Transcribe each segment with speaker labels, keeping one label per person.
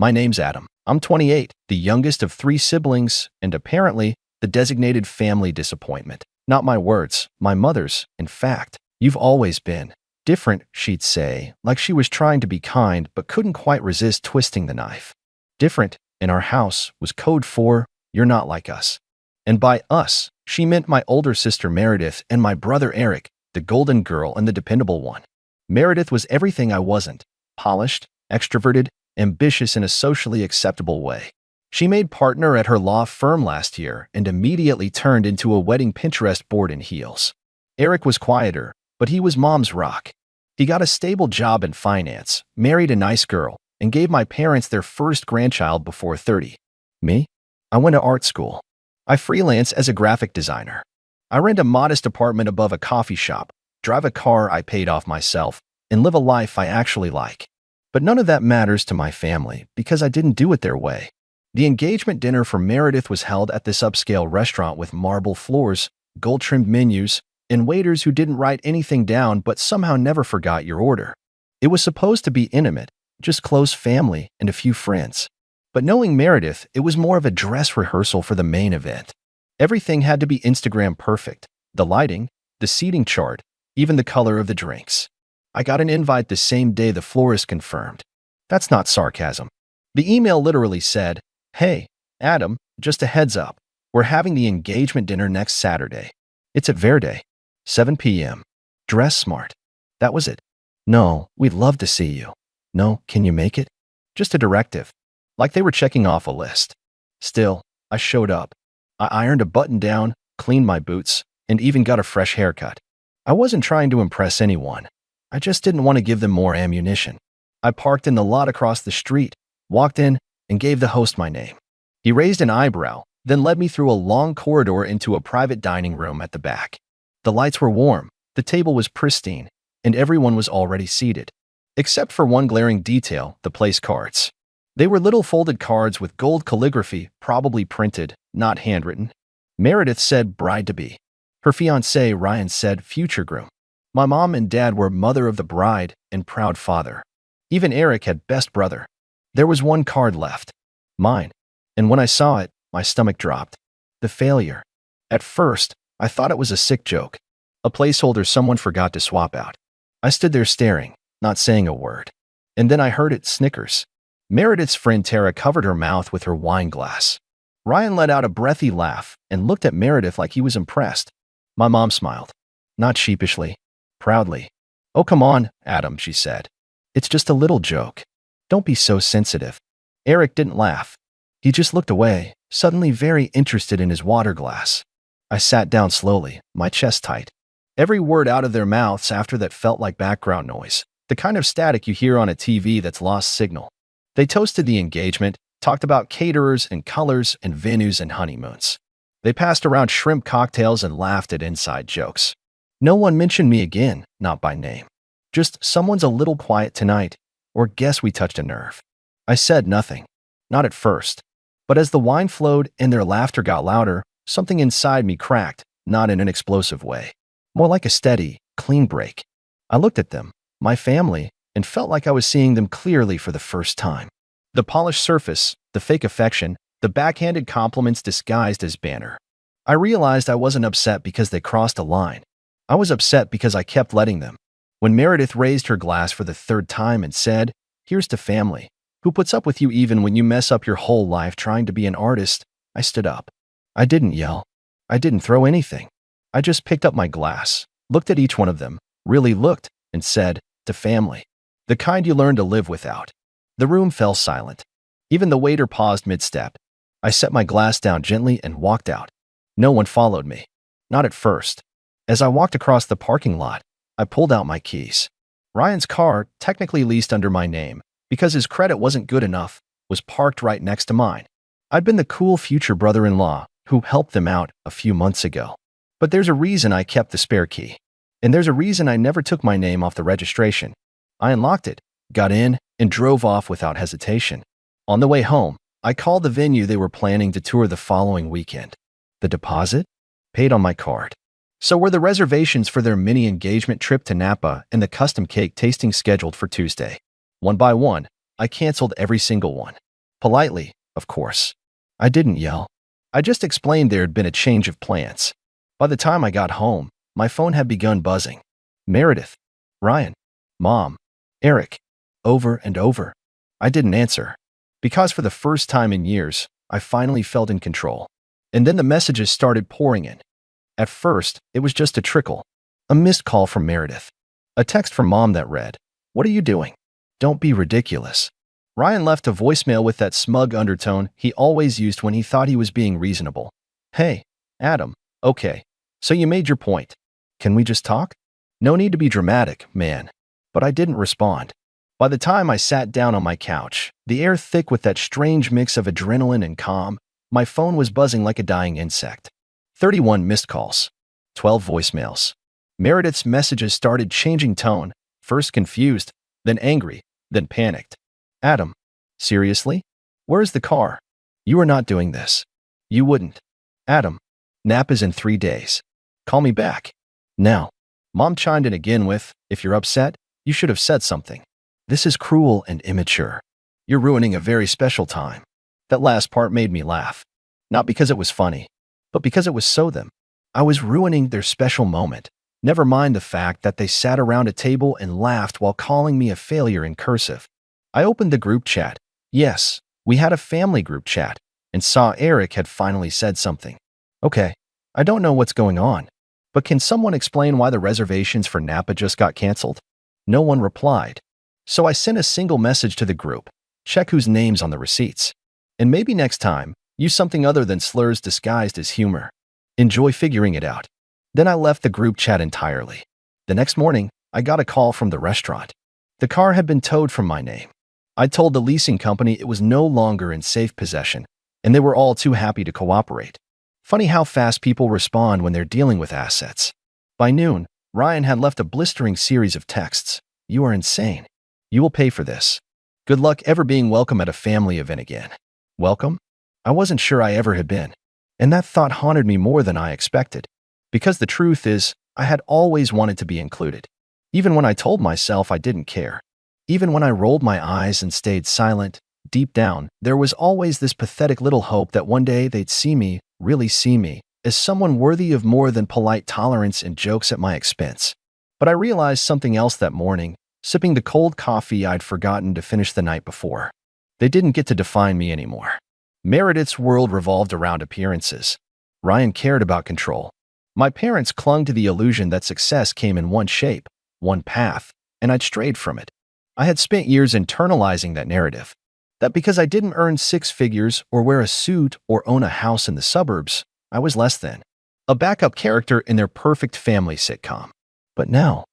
Speaker 1: My name's Adam. I'm 28, the youngest of 3 siblings, and apparently the designated family disappointment. Not my words, my mother's. In fact, you've always been different, she'd say, like she was trying to be kind but couldn't quite resist twisting the knife. Different, in our house, was code for, you're not like us. And by us, she meant my older sister Meredith and my brother Eric, the golden girl and the dependable one. Meredith was everything I wasn't: polished, extroverted, ambitious in a socially acceptable way. She made partner at her law firm last year and immediately turned into a wedding Pinterest board in heels. Eric was quieter, but he was mom's rock. He got a stable job in finance, married a nice girl, and gave my parents their first grandchild before 30. Me? I went to art school. I freelance as a graphic designer. I rent a modest apartment above a coffee shop, drive a car I paid off myself, and live a life I actually like. But none of that matters to my family because I didn't do it their way. The engagement dinner for Meredith was held at this upscale restaurant with marble floors, gold-trimmed menus, and waiters who didn't write anything down but somehow never forgot your order. It was supposed to be intimate, just close family and a few friends. But knowing Meredith, it was more of a dress rehearsal for the main event. Everything had to be Instagram perfect: the lighting, the seating chart, even the color of the drinks. I got an invite the same day the florist confirmed. That's not sarcasm. The email literally said, "Hey, Adam, just a heads up. We're having the engagement dinner next Saturday. It's at Verde, 7 p.m. Dress smart." That was it. "No, we'd love to see you." "No, can you make it?" Just a directive. Like they were checking off a list. Still, I showed up. I ironed a button down, cleaned my boots, and even got a fresh haircut. I wasn't trying to impress anyone. I just didn't want to give them more ammunition. I parked in the lot across the street, walked in, and gave the host my name. He raised an eyebrow, then led me through a long corridor into a private dining room at the back. The lights were warm, the table was pristine, and everyone was already seated. Except for one glaring detail: the place cards. They were little folded cards with gold calligraphy, probably printed, not handwritten. Meredith said bride-to-be. Her fiancé, Ryan, said future groom. My mom and dad were mother of the bride and proud father. Even Eric had best brother. There was one card left. Mine. And when I saw it, my stomach dropped. The failure. At first, I thought it was a sick joke. A placeholder someone forgot to swap out. I stood there staring, not saying a word. And then I heard it: Snickers. Meredith's friend Tara covered her mouth with her wine glass. Ryan let out a breathy laugh and looked at Meredith like he was impressed. My mom smiled. Not sheepishly, proudly. "Oh, come on, Adam," she said. "It's just a little joke. Don't be so sensitive." Eric didn't laugh. He just looked away, suddenly very interested in his water glass. I sat down slowly, my chest tight. Every word out of their mouths after that felt like background noise, the kind of static you hear on a TV that's lost signal. They toasted the engagement, talked about caterers and colors and venues and honeymoons. They passed around shrimp cocktails and laughed at inside jokes. No one mentioned me again, not by name. Just someone's a little quiet tonight, or guess we touched a nerve. I said nothing. Not at first. But as the wine flowed and their laughter got louder, something inside me cracked, not in an explosive way. More like a steady, clean break. I looked at them, my family, and felt like I was seeing them clearly for the first time. The polished surface, the fake affection, the backhanded compliments disguised as banter. I realized I wasn't upset because they crossed a line. I was upset because I kept letting them. When Meredith raised her glass for the 3rd time and said, "Here's to family, who puts up with you even when you mess up your whole life trying to be an artist," I stood up. I didn't yell. I didn't throw anything. I just picked up my glass, looked at each one of them, really looked, and said, "To family. The kind you learn to live without." The room fell silent. Even the waiter paused mid-step. I set my glass down gently and walked out. No one followed me. Not at first. As I walked across the parking lot, I pulled out my keys. Ryan's car, technically leased under my name, because his credit wasn't good enough, was parked right next to mine. I'd been the cool future brother-in-law who helped them out a few months ago. But there's a reason I kept the spare key. And there's a reason I never took my name off the registration. I unlocked it, got in, and drove off without hesitation. On the way home, I called the venue they were planning to tour the following weekend. The deposit? Paid on my card. So were the reservations for their mini engagement trip to Napa and the custom cake tasting scheduled for Tuesday. One by one, I canceled every single one. Politely, of course. I didn't yell. I just explained there had been a change of plans. By the time I got home, my phone had begun buzzing. Meredith, Ryan, Mom, Eric, over and over. I didn't answer, because for the first time in years, I finally felt in control. And then the messages started pouring in. At first, it was just a trickle. A missed call from Meredith. A text from Mom that read, "What are you doing? Don't be ridiculous." Ryan left a voicemail with that smug undertone he always used when he thought he was being reasonable. "Hey, Adam, okay, so you made your point. Can we just talk? No need to be dramatic, man." But I didn't respond. By the time I sat down on my couch, the air thick with that strange mix of adrenaline and calm, my phone was buzzing like a dying insect. 31 missed calls. 12 voicemails. Meredith's messages started changing tone, first confused, then angry, then panicked. "Adam, seriously? Where's the car? You are not doing this. You wouldn't. Adam, nap is in 3 days. Call me back. Now." Mom chimed in again with, "If you're upset, you should have said something. This is cruel and immature. You're ruining a very special time." That last part made me laugh. Not because it was funny, but because it was so them. I was ruining their special moment. Never mind the fact that they sat around a table and laughed while calling me a failure in cursive. I opened the group chat. Yes, we had a family group chat, and saw Eric had finally said something. "Okay, I don't know what's going on, but can someone explain why the reservations for Napa just got canceled?" No one replied. So I sent a single message to the group. Check whose name's on the receipts. And maybe next time, use something other than slurs disguised as humor. Enjoy figuring it out. Then I left the group chat entirely. The next morning, I got a call from the restaurant. The car had been towed from my name. I told the leasing company it was no longer in safe possession, and they were all too happy to cooperate. Funny how fast people respond when they're dealing with assets. By noon, Ryan had left a blistering series of texts. "You are insane. You will pay for this. Good luck ever being welcome at a family event again." Welcome? I wasn't sure I ever had been. And that thought haunted me more than I expected. Because the truth is, I had always wanted to be included. Even when I told myself I didn't care. Even when I rolled my eyes and stayed silent, deep down, there was always this pathetic little hope that one day they'd see me, really see me, as someone worthy of more than polite tolerance and jokes at my expense. But I realized something else that morning, sipping the cold coffee I'd forgotten to finish the night before. They didn't get to define me anymore. Meredith's world revolved around appearances. Ryan cared about control. My parents clung to the illusion that success came in one shape, one path, and I'd strayed from it. I had spent years internalizing that narrative. That because I didn't earn 6 figures or wear a suit or own a house in the suburbs, I was less than a backup character in their perfect family sitcom. But now,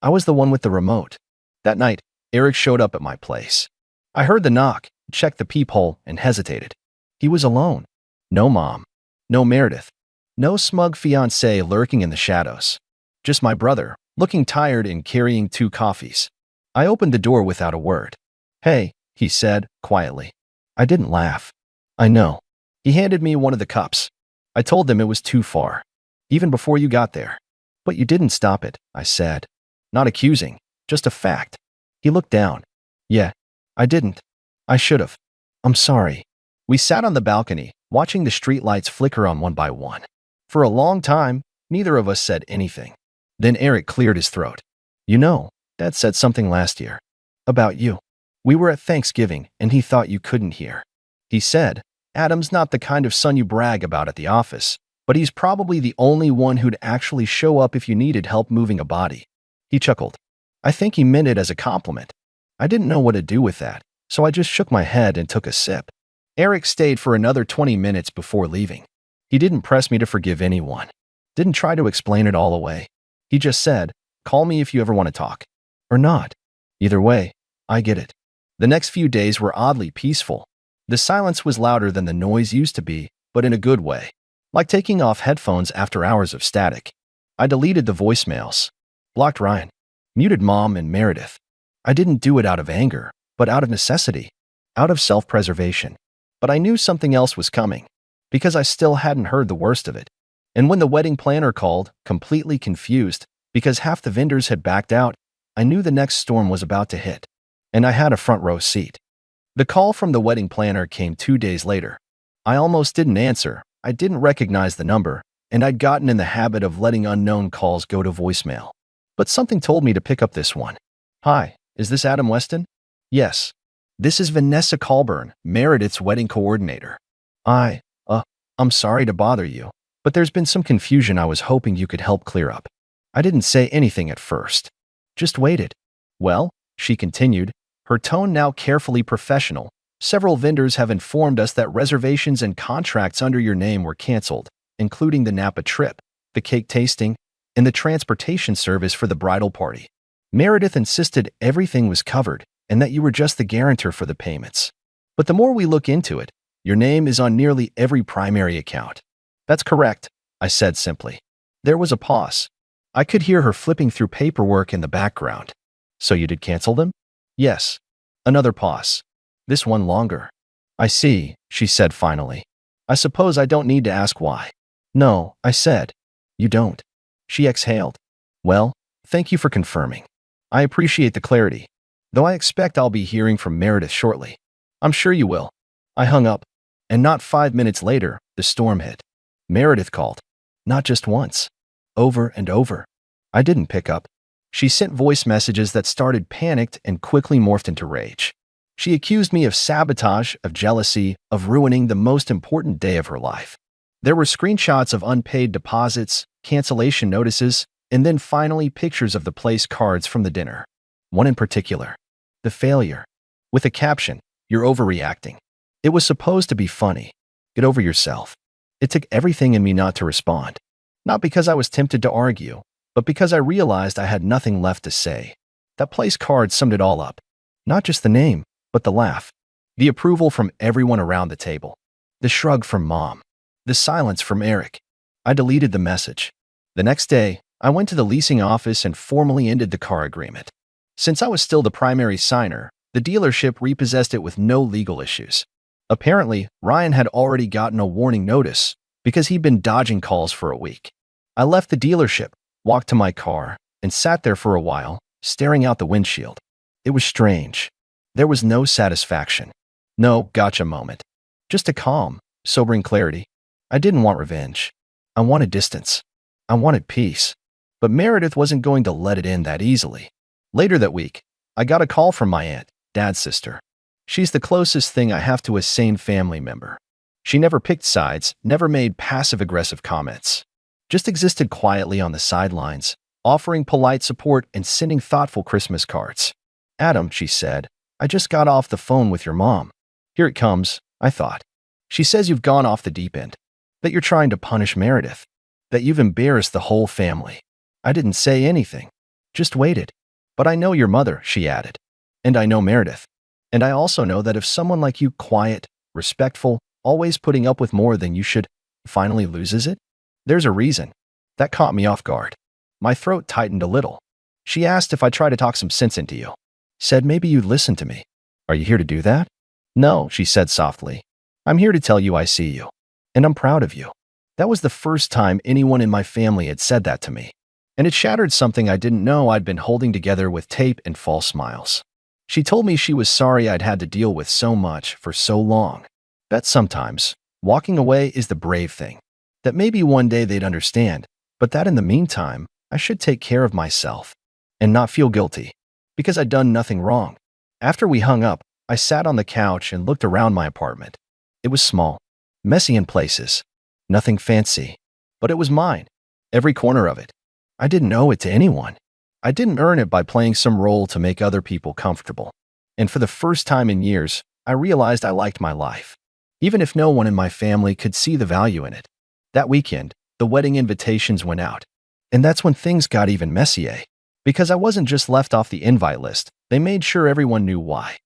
Speaker 1: I was the one with the remote. That night, Eric showed up at my place. I heard the knock, checked the peephole, and hesitated. He was alone. No mom. No Meredith. No smug fiancé lurking in the shadows. Just my brother, looking tired and carrying 2 coffees. I opened the door without a word. "Hey," he said, quietly. I didn't laugh. "I know." He handed me one of the cups. I told him it was too far, even before you got there. "But you didn't stop it," I said. Not accusing, just a fact. He looked down. "Yeah, I didn't. I should have. I'm sorry." We sat on the balcony, watching the streetlights flicker on one by one. For a long time, neither of us said anything. Then Eric cleared his throat. "You know, Dad said something last year. About you. We were at Thanksgiving, and he thought you couldn't hear. He said, Adam's not the kind of son you brag about at the office, but he's probably the only one who'd actually show up if you needed help moving a body." He chuckled. I think he meant it as a compliment. I didn't know what to do with that, so I just shook my head and took a sip. Eric stayed for another 20 minutes before leaving. He didn't press me to forgive anyone. Didn't try to explain it all away. He just said, "Call me if you ever want to talk." Or not. Either way, I get it. The next few days were oddly peaceful. The silence was louder than the noise used to be, but in a good way. Like taking off headphones after hours of static. I deleted the voicemails. Blocked Ryan. Muted Mom and Meredith. I didn't do it out of anger, but out of necessity. Out of self-preservation. But I knew something else was coming. Because I still hadn't heard the worst of it. And when the wedding planner called, completely confused, because half the vendors had backed out, I knew the next storm was about to hit. And I had a front row seat. The call from the wedding planner came 2 days later. I almost didn't answer. I didn't recognize the number, and I'd gotten in the habit of letting unknown calls go to voicemail. But something told me to pick up this one. Hi, is this Adam Weston? Yes. This is Vanessa Colburn, Meredith's wedding coordinator. I'm sorry to bother you, but there's been some confusion I was hoping you could help clear up. I didn't say anything at first. Just waited. Well, she continued, her tone now carefully professional. Several vendors have informed us that reservations and contracts under your name were canceled, including the Napa trip, the cake tasting, and the transportation service for the bridal party. Meredith insisted everything was covered and that you were just the guarantor for the payments. But the more we look into it, your name is on nearly every primary account. That's correct, I said simply. There was a pause. I could hear her flipping through paperwork in the background. So you did cancel them? Yes. Another pause. This one longer. I see, she said finally. I suppose I don't need to ask why. No, I said. You don't. She exhaled. Well, thank you for confirming. I appreciate the clarity, though I expect I'll be hearing from Meredith shortly. I'm sure you will. I hung up, and not 5 minutes later, the storm hit. Meredith called. Not just once. Over and over. I didn't pick up. She sent voice messages that started panicked and quickly morphed into rage. She accused me of sabotage, of jealousy, of ruining the most important day of her life. There were screenshots of unpaid deposits, cancellation notices, and then finally pictures of the place cards from the dinner. One in particular. The failure. With a caption, "You're overreacting." It was supposed to be funny. Get over yourself. It took everything in me not to respond. Not because I was tempted to argue, but because I realized I had nothing left to say. That place card summed it all up. Not just the name, but the laugh. The approval from everyone around the table. The shrug from Mom. The silence from Eric. I deleted the message. The next day, I went to the leasing office and formally ended the car agreement. Since I was still the primary signer, the dealership repossessed it with no legal issues. Apparently, Ryan had already gotten a warning notice because he'd been dodging calls for a week. I left the dealership, walked to my car, and sat there for a while, staring out the windshield. It was strange. There was no satisfaction. No gotcha moment. Just a calm, sobering clarity. I didn't want revenge. I wanted distance. I wanted peace. But Meredith wasn't going to let it in that easily. Later that week, I got a call from my aunt, Dad's sister. She's the closest thing I have to a sane family member. She never picked sides, never made passive-aggressive comments. Just existed quietly on the sidelines, offering polite support and sending thoughtful Christmas cards. Adam, she said, I just got off the phone with your mom. Here it comes, I thought. She says you've gone off the deep end, that you're trying to punish Meredith, that you've embarrassed the whole family. I didn't say anything, just waited. But I know your mother, she added, and I know Meredith. And I also know that if someone like you, quiet, respectful, always putting up with more than you should, finally loses it, there's a reason. That caught me off guard. My throat tightened a little. She asked if I tried to talk some sense into you. Said maybe you'd listen to me. Are you here to do that? No, she said softly. I'm here to tell you I see you. And I'm proud of you. That was the first time anyone in my family had said that to me. And it shattered something I didn't know I'd been holding together with tape and false smiles. She told me she was sorry I'd had to deal with so much for so long. That sometimes, walking away is the brave thing. That maybe one day they'd understand, but that in the meantime, I should take care of myself and not feel guilty, because I'd done nothing wrong. After we hung up, I sat on the couch and looked around my apartment. It was small, messy in places, nothing fancy, but it was mine, every corner of it. I didn't owe it to anyone. I didn't earn it by playing some role to make other people comfortable. And for the first time in years, I realized I liked my life, even if no one in my family could see the value in it. That weekend, the wedding invitations went out. And that's when things got even messier. Because I wasn't just left off the invite list, they made sure everyone knew why.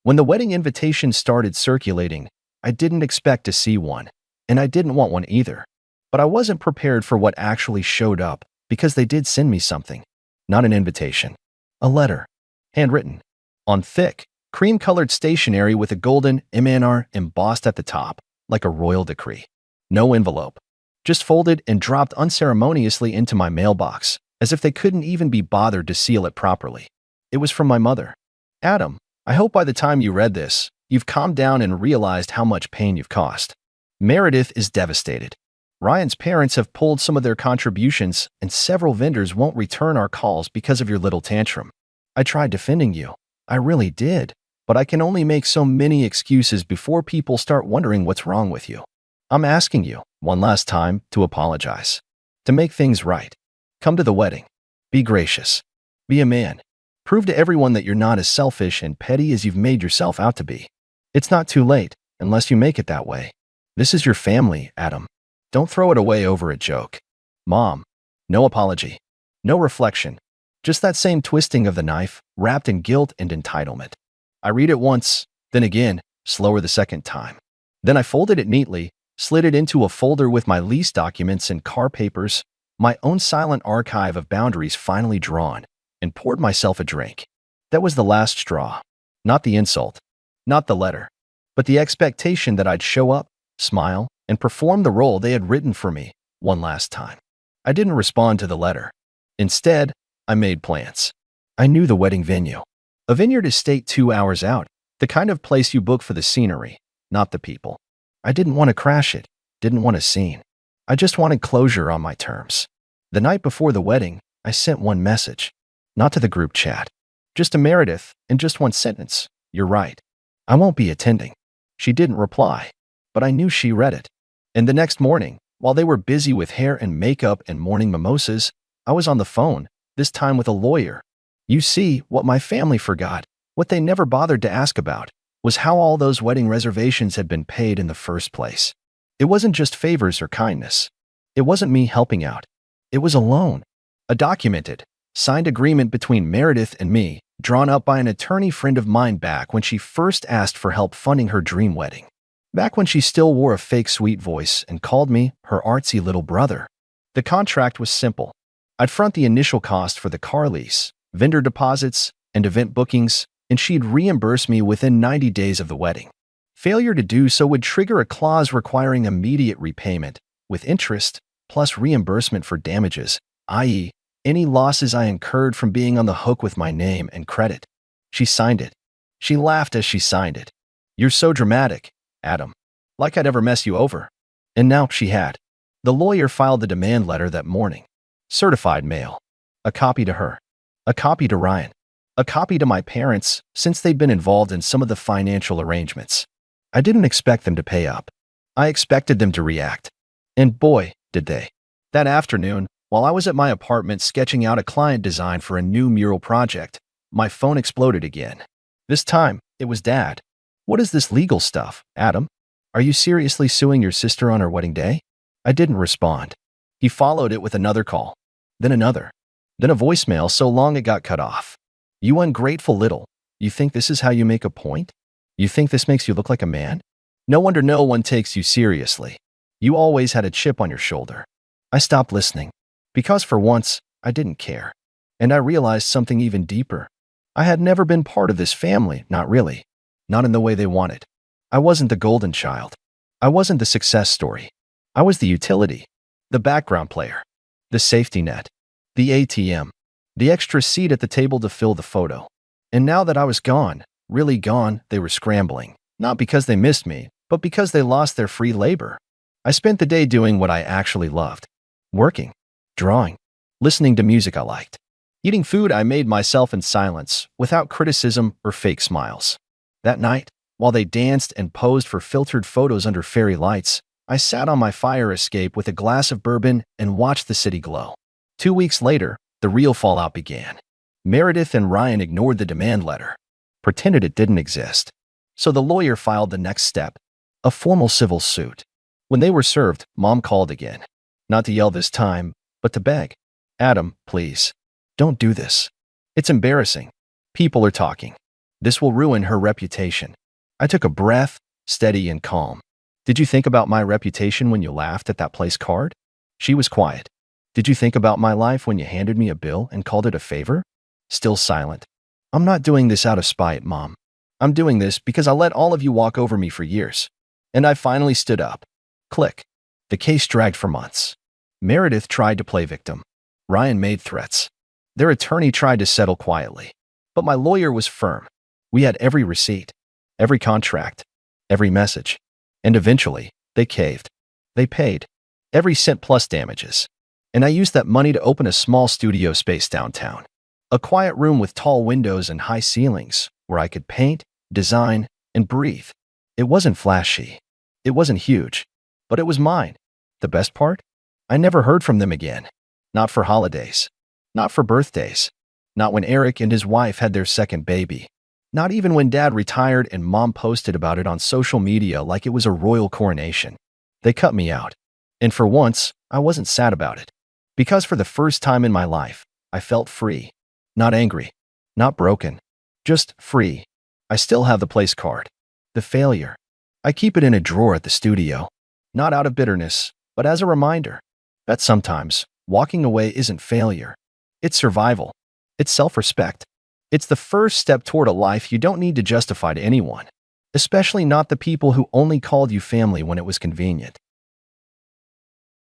Speaker 1: When the wedding invitations started circulating, I didn't expect to see one, and I didn't want one either. But I wasn't prepared for what actually showed up, because they did send me something. Not an invitation. A letter. Handwritten. On thick, cream-colored stationery with a golden MNR embossed at the top, like a royal decree. No envelope. Just folded and dropped unceremoniously into my mailbox, as if they couldn't even be bothered to seal it properly. It was from my mother. Adam, I hope by the time you read this, You've calmed down and realized how much pain you've caused. Meredith is devastated. Ryan's parents have pulled some of their contributions, and several vendors won't return our calls because of your little tantrum. I tried defending you. I really did. But I can only make so many excuses before people start wondering what's wrong with you. I'm asking you, one last time, to apologize. To make things right. Come to the wedding. Be gracious. Be a man. Prove to everyone that you're not as selfish and petty as you've made yourself out to be. It's not too late, unless you make it that way. This is your family, Adam. Don't throw it away over a joke. Mom. No apology. No reflection. Just that same twisting of the knife, wrapped in guilt and entitlement. I read it once, then again, slower the second time. Then I folded it neatly, slid it into a folder with my lease documents and car papers, my own silent archive of boundaries finally drawn, and poured myself a drink. That was the last straw. Not the insult. Not the letter. But the expectation that I'd show up, smile, and perform the role they had written for me one last time. I didn't respond to the letter. Instead, I made plans. I knew the wedding venue. A vineyard estate 2 hours out, the kind of place you book for the scenery, not the people. I didn't want to crash it, didn't want a scene. I just wanted closure on my terms. The night before the wedding, I sent one message. Not to the group chat. Just to Meredith, in just one sentence. You're right. I won't be attending. She didn't reply, but I knew she read it. And the next morning, while they were busy with hair and makeup and morning mimosas, I was on the phone, this time with a lawyer. You see, what my family forgot, what they never bothered to ask about, was how all those wedding reservations had been paid in the first place. It wasn't just favors or kindness. It wasn't me helping out. It was a loan. A documented, signed agreement between Meredith and me, drawn up by an attorney friend of mine back when she first asked for help funding her dream wedding. Back when she still wore a fake sweet voice and called me her artsy little brother. The contract was simple. I'd front the initial cost for the car lease, vendor deposits, and event bookings, and she'd reimburse me within 90 days of the wedding. Failure to do so would trigger a clause requiring immediate repayment, with interest, plus reimbursement for damages, i.e., any losses I incurred from being on the hook with my name and credit. She signed it. She laughed as she signed it. You're so dramatic, Adam. Like I'd ever mess you over. And now she had. The lawyer filed the demand letter that morning. Certified mail. A copy to her. A copy to Ryan. A copy to my parents, since they'd been involved in some of the financial arrangements. I didn't expect them to pay up. I expected them to react. And boy, did they. That afternoon, while I was at my apartment sketching out a client design for a new mural project, my phone exploded again. This time, it was Dad. What is this legal stuff, Adam? Are you seriously suing your sister on her wedding day? I didn't respond. He followed it with another call, then another, then a voicemail so long it got cut off. You ungrateful little, you think this is how you make a point? You think this makes you look like a man? No wonder no one takes you seriously. You always had a chip on your shoulder. I stopped listening, because for once, I didn't care. And I realized something even deeper. I had never been part of this family, not really. Not in the way they wanted. I wasn't the golden child. I wasn't the success story. I was the utility, the background player, the safety net, the ATM, the extra seat at the table to fill the photo. And now that I was gone, really gone, they were scrambling. Not because they missed me, but because they lost their free labor. I spent the day doing what I actually loved. Working, drawing, listening to music I liked, eating food I made myself in silence, without criticism or fake smiles. That night, while they danced and posed for filtered photos under fairy lights, I sat on my fire escape with a glass of bourbon and watched the city glow. 2 weeks later, the real fallout began. Meredith and Ryan ignored the demand letter, pretended it didn't exist. So the lawyer filed the next step, a formal civil suit. When they were served, Mom called again. Not to yell this time, but to beg. Adam, please, don't do this. It's embarrassing. People are talking. This will ruin her reputation. I took a breath, steady and calm. Did you think about my reputation when you laughed at that place card? She was quiet. Did you think about my life when you handed me a bill and called it a favor? Still silent. I'm not doing this out of spite, Mom. I'm doing this because I let all of you walk over me for years. And I finally stood up. Click. The case dragged for months. Meredith tried to play victim. Ryan made threats. Their attorney tried to settle quietly. But my lawyer was firm. We had every receipt. every contract, every message. And eventually, they caved. They paid. Every cent plus damages. And I used that money to open a small studio space downtown. A quiet room with tall windows and high ceilings where I could paint, design, and breathe. It wasn't flashy. It wasn't huge. But it was mine. The best part? I never heard from them again. Not for holidays. Not for birthdays. Not when Eric and his wife had their second baby. Not even when Dad retired and Mom posted about it on social media like it was a royal coronation. They cut me out. And for once, I wasn't sad about it. Because for the first time in my life, I felt free. Not angry. Not broken. Just free. I still have the place card. The failure. I keep it in a drawer at the studio. Not out of bitterness, but as a reminder that sometimes walking away isn't failure. It's survival. It's self-respect. It's the first step toward a life you don't need to justify to anyone, especially not the people who only called you family when it was convenient.